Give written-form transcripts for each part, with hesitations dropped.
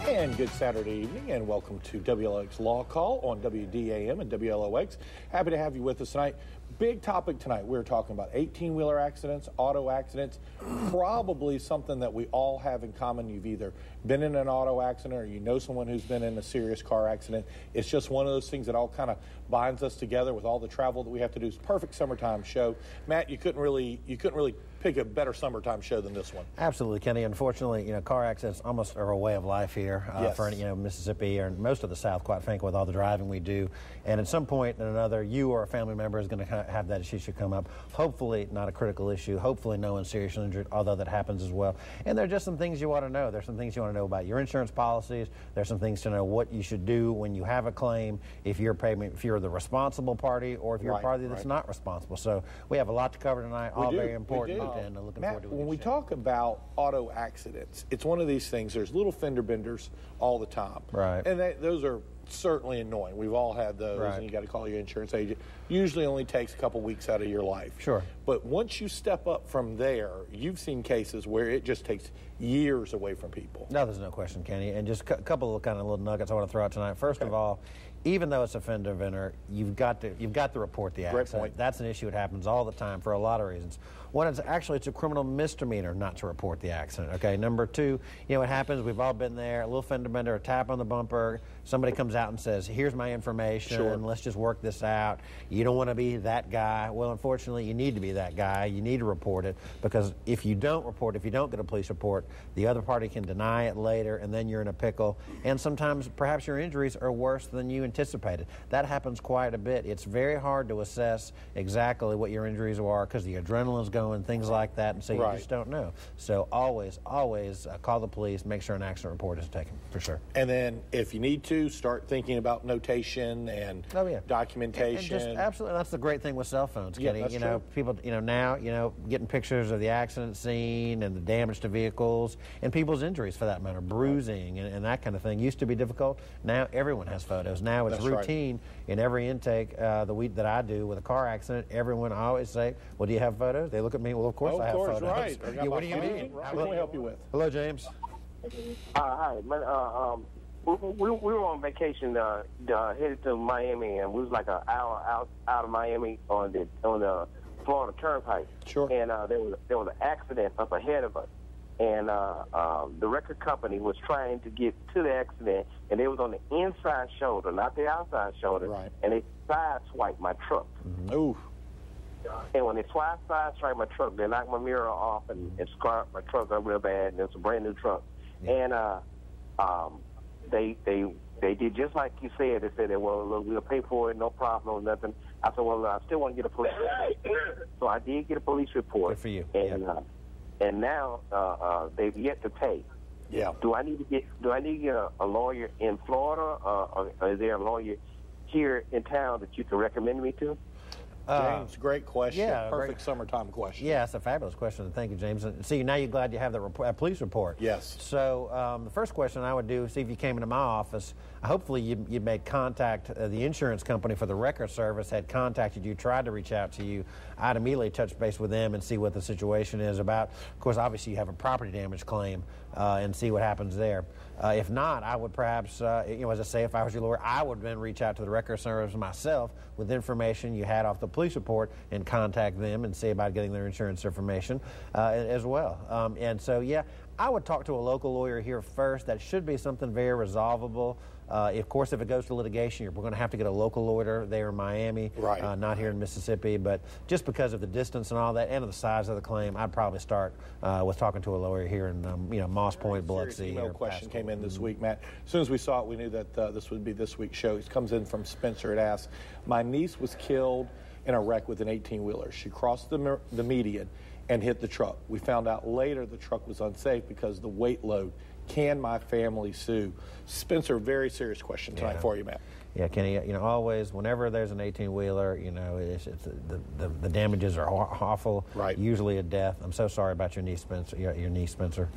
And good Saturday evening, and welcome to WLOX Law Call on WDAM and WLOX. Happy to have you with us tonight. Big topic tonight. We're talking about 18-wheeler accidents, auto accidents, probably something that we all have in common. You've either been in an auto accident or you know someone who's been in a serious car accident. It's just one of those things that all kind of binds us together with all the travel that we have to do. It's a perfect summertime show. Matt, you couldn't really pick a better summertime show than this one. Absolutely, Kenny. Unfortunately, car accidents almost are a way of life here for Mississippi and most of the South, quite frankly, with all the driving we do. And at some point or another, you or a family member is going to have that issue come up. Hopefully, not a critical issue. Hopefully, no one seriously injured, although that happens as well. And there are just some things you want to know. There's some things you want to know about your insurance policies. There's some things to know what you should do when you have a claim, if you're the responsible party or if you're a party that's not responsible. So we have a lot to cover tonight, very important. And looking Matt, forward to it. when we talk about auto accidents, it's one of these things. There's little fender benders all the time. Right. And those are certainly annoying. We've all had those, and you got to call your insurance agent. Usually only takes a couple weeks out of your life. Sure. But once you step up from there, you've seen cases where it just takes years away from people. No, there's no question, Kenny. And just a couple of kind of little nuggets I want to throw out tonight. First of all, even though it's a fender bender, you've got to report the accident. Great point. That's an issue. It happens all the time for a lot of reasons. One is it's a criminal misdemeanor not to report the accident. Okay. Number two, what happens? We've all been there. A little fender bender, a tap on the bumper. Somebody comes out and says, "Here's my information. Sure. Let's just work this out." You don't want to be that guy. Well, unfortunately, you need to be that guy. You need to report it, because if you don't report, if you don't get a police report, the other party can deny it later, and then you're in a pickle. And sometimes, perhaps your injuries are worse than you anticipated. That happens quite a bit. It's very hard to assess exactly what your injuries are because the adrenaline's going, things like that, and so you just don't know. So always call the police, make sure an accident report is taken, for sure. And then if you need to, start thinking about notation and documentation. And absolutely, that's the great thing with cell phones, Kenny. That's true. People, now, getting pictures of the accident scene and the damage to vehicles and people's injuries, for that matter, bruising and that kind of thing used to be difficult. Now everyone has photos. Now it's routine in every intake that I do with a car accident. Everyone, I always say, "Well, do you have photos?" They look at me. Well, of course I have photos. Right. Yeah, what do you mean? What can we help you with? Hello, James. Hi. We were on vacation, headed to Miami, and we was like an hour out of Miami on the Florida Turnpike. Sure. And there was an accident up ahead of us, and the record company was trying to get to the accident, and they was on the inside shoulder, not the outside shoulder. Right. And they sideswiped my truck. Mm-hmm. Ooh. And when they sideswiped my truck, they knocked my mirror off and scarred my truck up real bad. And it's a brand new truck. Yeah. And they did just like you said. They said, "Well, look, we'll pay for it, no problem, or nothing." I said, "Well, I still want to get a police report." So I did get a police report. Good for you. And now they've yet to pay. Yeah. Do I need to get a lawyer in Florida, or is there a lawyer here in town that you can recommend me to? James, great question. Yeah, perfect summertime question. Yeah, it's a fabulous question. Thank you, James. And see, now you're glad you have the police report. Yes. So the first question I would do is see if you came into my office. Hopefully you made contact. The insurance company for the record service had contacted you, tried to reach out to you. I'd immediately touch base with them and see what the situation is about. Of course, obviously you have a property damage claim and see what happens there. If not, I would perhaps, as I say, if I was your lawyer, I would then reach out to the record service myself with information you had off the police report and contact them and see about getting their insurance information as well. And so, yeah, I would talk to a local lawyer here first. That should be something very resolvable. Of course, if it goes to litigation, we're going to have to get a local lawyer there in Miami, not here in Mississippi. But just because of the distance and all that, and of the size of the claim, I'd probably start with talking to a lawyer here in Moss Point, Biloxi. Email question came in this week, Matt. As soon as we saw it, we knew that this would be this week's show. It comes in from Spencer. It asks, "My niece was killed in a wreck with an 18-wheeler. She crossed the median and hit the truck. We found out later the truck was unsafe because of the weight load. Can my family sue?" Spencer, very serious question tonight for you, Matt. Yeah, Kenny, always, whenever there's an 18-wheeler, the damages are awful, usually a death. I'm so sorry about your niece, Spencer.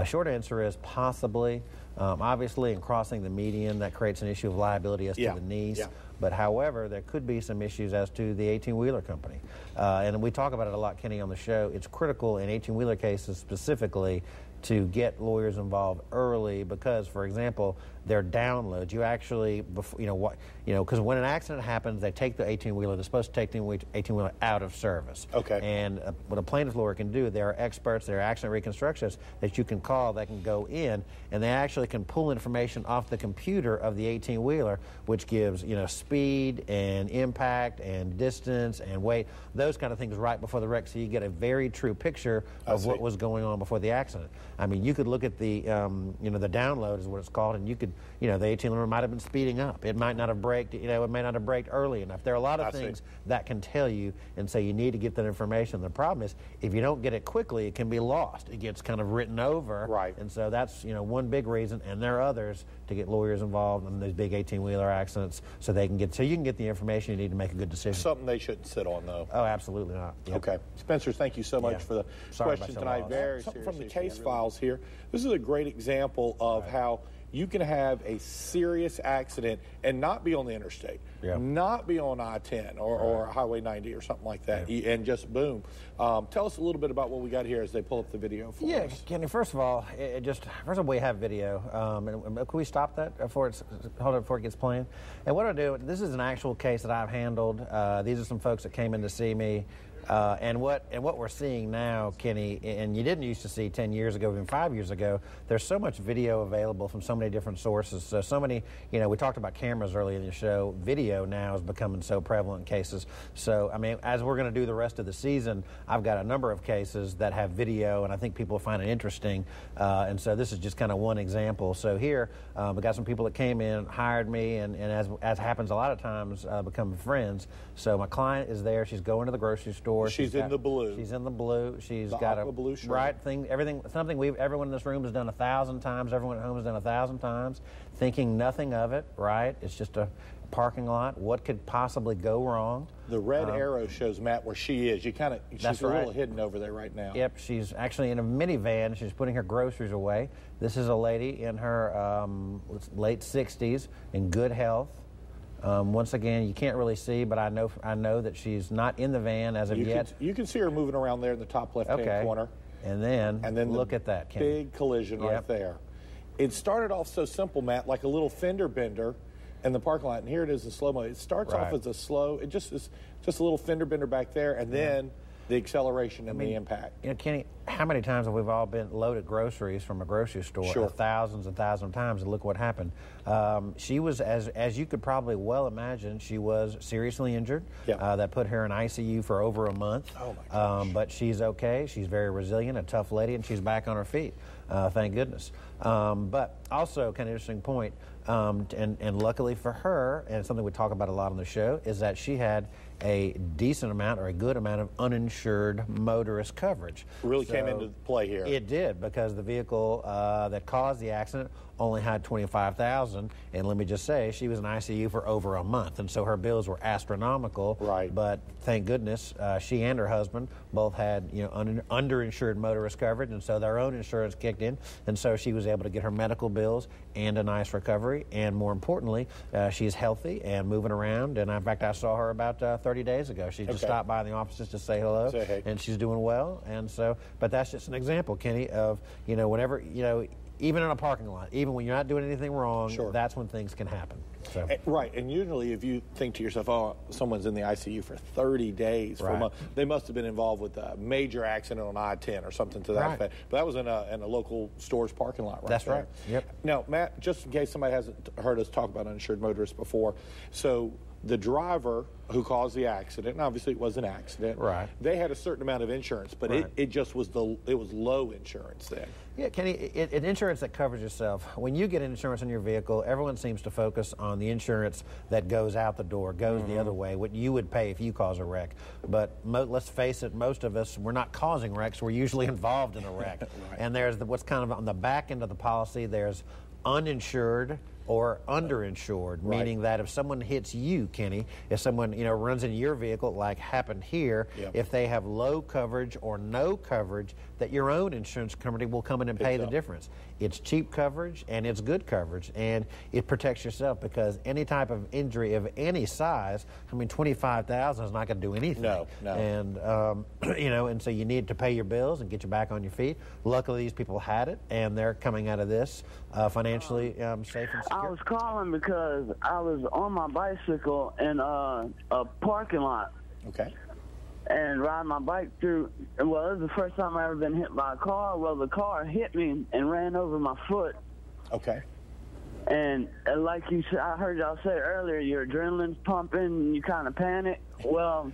Short answer is possibly. Obviously, in crossing the median, that creates an issue of liability as to the niece. Yeah. But however, there could be some issues as to the 18-wheeler company. And we talk about it a lot, Kenny, on the show. It's critical in 18-wheeler cases specifically to get lawyers involved early because, for example, their downloads. You actually, because when an accident happens, they take the 18-wheeler. They're supposed to take the 18-wheeler out of service. Okay. And what a plaintiff lawyer can do, there are experts, there are accident reconstructionists that you can call that can go in, and they actually can pull information off the computer of the 18-wheeler, which gives, speed and impact and distance and weight, those kind of things right before the wreck, so you get a very true picture of what was going on before the accident. I mean, you could look at the, the download is what it's called, and you could, the 18-wheeler might have been speeding up. It might not have braked, it may not have braked early enough. There are a lot of things that can tell you, and so you need to get that information. The problem is, if you don't get it quickly, it can be lost. It gets kind of written over. Right. And so that's, one big reason, and there are others to get lawyers involved in these big 18-wheeler accidents so you can get the information you need to make a good decision. Something they shouldn't sit on, though. Oh, absolutely not. Yep. Okay. Spencer, thank you so much for the question tonight. Very serious. From the case files here, this is a great example of how you can have a serious accident and not be on the interstate, not be on I-10 or Highway 90 or something like that, and just boom. Tell us a little bit about what we got here as they pull up the video for us. Yeah, Kenny, first of all, we have video. Can we stop that before it gets playing? And what I do, this is an actual case that I've handled. These are some folks that came in to see me. And what we're seeing now, Kenny, and you didn't used to see 10 years ago, even 5 years ago, there's so much video available from so many different sources. So many, we talked about cameras earlier in the show. Video now is becoming so prevalent in cases. So, I mean, as we're going to do the rest of the season, I've got a number of cases that have video, and I think people find it interesting. And so this is just kind of one example. So here, we got some people that came in, hired me, and as happens a lot of times, become friends. So my client is there. She's going to the grocery store. She's in the blue. She's in the blue. She's got a blue shirt. Right thing. Everything. Something everyone in this room has done 1,000 times. Everyone at home has done 1,000 times, thinking nothing of it. Right? It's just a parking lot. What could possibly go wrong? The red arrow shows, Matt, where she is. She's a little hidden over there right now. Yep. She's actually in a minivan. She's putting her groceries away. This is a lady in her late 60s in good health. Once again, you can't really see, but I know that she's not in the van as of yet. You can see her moving around there in the top left-hand corner. And then look at that, Kenny. Big collision right there. It started off so simple, Matt, like a little fender bender in the parking lot, and here it is in slow-mo. It starts off as it just is just a little fender bender back there, and then the acceleration and the impact. Kenny, how many times have we all been loaded groceries from a grocery store? Sure. Thousands and thousands of times, and look what happened. She was, as you could probably well imagine, she was seriously injured. That put her in ICU for over a month. Oh, my gosh. But she's okay. She's very resilient, a tough lady, and she's back on her feet. Thank goodness. But also, kind of interesting point, and luckily for her, and something we talk about a lot on the show, is that she had a decent amount or a good amount of uninsured motorist coverage. Really came into play here. It did, because the vehicle that caused the accident only had $25,000, and let me just say, she was in ICU for over a month, and so her bills were astronomical. Right. But thank goodness, she and her husband both had underinsured motorist coverage, and so their own insurance kicked in, and so she was able to get her medical bills and a nice recovery, and more importantly, she's healthy and moving around. And in fact, I saw her about 30 days ago. She just stopped by the office just to say hello, and she's doing well. And so, but that's just an example, Kenny, of whenever even in a parking lot, even when you're not doing anything wrong, that's when things can happen. So. Right, and usually if you think to yourself, oh, someone's in the ICU for 30 days, for a month, they must have been involved with a major accident on I-10 or something to that effect. But that was in a local store's parking lot That's there. Right. Yep. Now, Matt, just in case somebody hasn't heard us talk about uninsured motorists before, so the driver who caused the accident, and obviously it was an accident, they had a certain amount of insurance, but it just was it was low insurance then. Yeah, Kenny, insurance that covers yourself. When you get insurance on your vehicle, everyone seems to focus on the insurance that goes out the door, goes the other way, what you would pay if you cause a wreck. But let's face it, most of us, we're not causing wrecks, we're usually involved in a wreck. And there's what's kind of on the back end of the policy, there's uninsured or underinsured, meaning that if someone hits you, Kenny, if someone runs into your vehicle like happened here, if they have low coverage or no coverage, that your own insurance company will come in and pay the difference. It's cheap coverage and it's good coverage, and it protects yourself because any type of injury of any size, I mean, $25,000 is not going to do anything. No. And and so you need to pay your bills and get you back on your feet. Luckily, these people had it, and they're coming out of this financially safe and secure. I was calling because I was on my bicycle in a parking lot. Okay. And riding my bike through, well, it was the first time I ever been hit by a car. Well, the car hit me and ran over my foot. Okay. And like you said, I heard y'all say earlier, your adrenaline's pumping and you kind of panic. Well,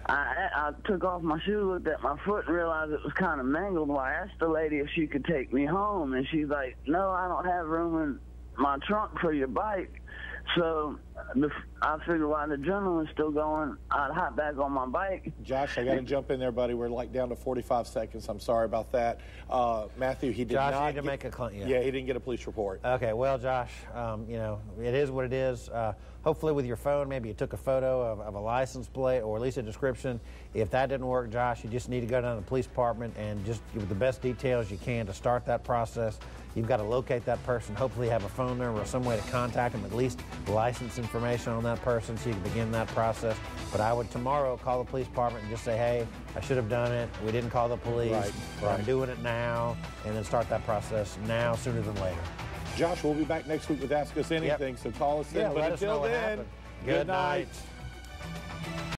I took off my shoe, looked at my foot, and realized it was kind of mangled. Well, I asked the lady if she could take me home, and she's like, no, I don't have room in my trunk for your bike. So I figured while the adrenaline's still going, I'd hop back on my bike. Josh, I got to jump in there, buddy. We're like down to 45 seconds. I'm sorry about that. Matthew, he did Josh, not you need to make a claim. Yeah, he didn't get a police report. Okay, well, Josh, it is what it is. Hopefully with your phone, maybe you took a photo of a license plate or at least a description. If that didn't work, Josh, you just need to go down to the police department and just give the best details you can to start that process. You've got to locate that person, hopefully have a phone number or some way to contact them, at least license information on that person so you can begin that process. But I would tomorrow call the police department and just say, hey, I should have done it. We didn't call the police. But I'm doing it now, and then start that process now sooner than later. Josh, we'll be back next week with Ask Us Anything, so call us in. But until then, good night.